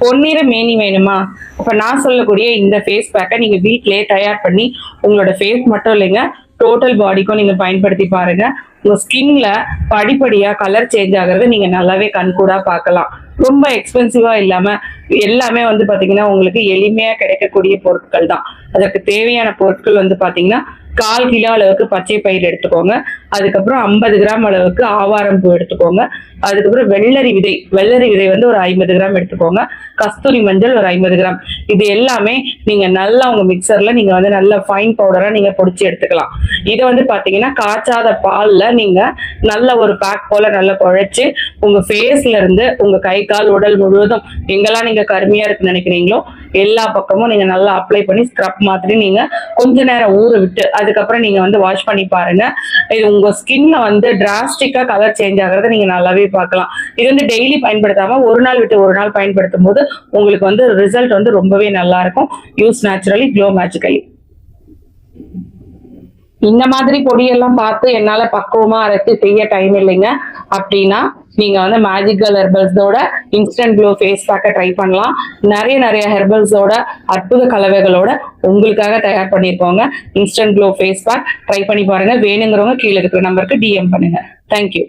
பொன்னிற மேனி வேணுமா? அப்ப நான் சொல்லக்கூடிய இந்த ஃபேஸ் பேக்கை நீங்க வீட்டிலேயே தயார் பண்ணி உங்களோட ஃபேஸ் மட்டும் இல்லைங்க, டோட்டல் பாடிக்கும் நீங்க பயன்படுத்தி பாருங்க. உங்க ஸ்கின்ல படிப்படியா கலர் சேஞ்ச் ஆகுறது நீங்க நல்லாவே கண்கூடா பார்க்கலாம். ரொம்ப எக்ஸ்பென்சிவா இல்லாம எல்லாமே வந்து பாத்தீங்கன்னா உங்களுக்கு எளிமையா கிடைக்கக்கூடிய பொருட்கள் தான். அதற்கு தேவையான பொருட்கள் வந்து பாத்தீங்கன்னா 1/4 கிலோ அளவுக்கு பச்சை பயிர் எடுத்துக்கோங்க. அதுக்கப்புறம் 50 கிராம் அளவுக்கு ஆவாரம் பூ எடுத்துக்கோங்க. அதுக்கப்புறம் வெள்ளரி விதை வந்து ஒரு 50 கிராம் எடுத்துக்கோங்க. கஸ்தூரி மஞ்சள் ஒரு 50 கிராம். இது எல்லாமே நீங்க நல்லா உங்க மிக்சர்ல நீங்க வந்து நல்ல ஃபைன் பவுடரா நீங்க பொடிச்சு எடுத்துக்கலாம். இதை வந்து பாத்தீங்கன்னா காய்ச்சாத பால்ல நீங்க நல்ல ஒரு பேக் போல நல்லா குழைச்சு உங்க ஃபேஸ்ல இருந்து உங்க கை கால் உடல் முழுவதும் எங்கெல்லாம் நீங்க கருமையா இருக்குன்னு நினைக்கிறீங்களோ எல்லா பக்கமும் நீங்க நல்லா அப்ளை பண்ணி ஸ்க்ரப் மாதிரி நீங்க கொஞ்ச நேரம் ஊற விட்டு அதுக்கப்புறம் நீங்க வந்து வாஷ் பண்ணி பாருங்க. இது உங்க ஸ்கின்ல வந்து டிராஸ்டிக்கா கலர் சேஞ்ச் ஆகிறத நீங்க நல்லாவே பார்க்கலாம். இது வந்து டெய்லி பயன்படுத்தாம ஒரு நாள் விட்டு ஒரு நாள் பயன்படுத்தும் போது உங்களுக்கு வந்து ரிசல்ட் வந்து ரொம்பவே நல்லா இருக்கும். Use naturally, glow magically. இந்த மாதிரி பொடியெல்லாம் பார்த்து என்னால பக்குவமா அரைச்சு செய்ய டைம் இல்லைங்க அப்படின்னா நீங்க வந்து மேஜிக்கல் ஹெர்பல்ஸோட இன்ஸ்டன்ட் க்ளோ ஃபேஸ் பேக்கை ட்ரை பண்ணலாம். நிறைய ஹெர்பல்ஸோட அற்புத கலவைகளோட உங்களுக்காக தயார் பண்ணியிருக்கோங்க. Instant glow face pack try பண்ணி பாருங்க. வேணுங்கிறவங்க கீழே இருக்கிற நம்பருக்கு DM பண்ணுங்க. தேங்க்யூ.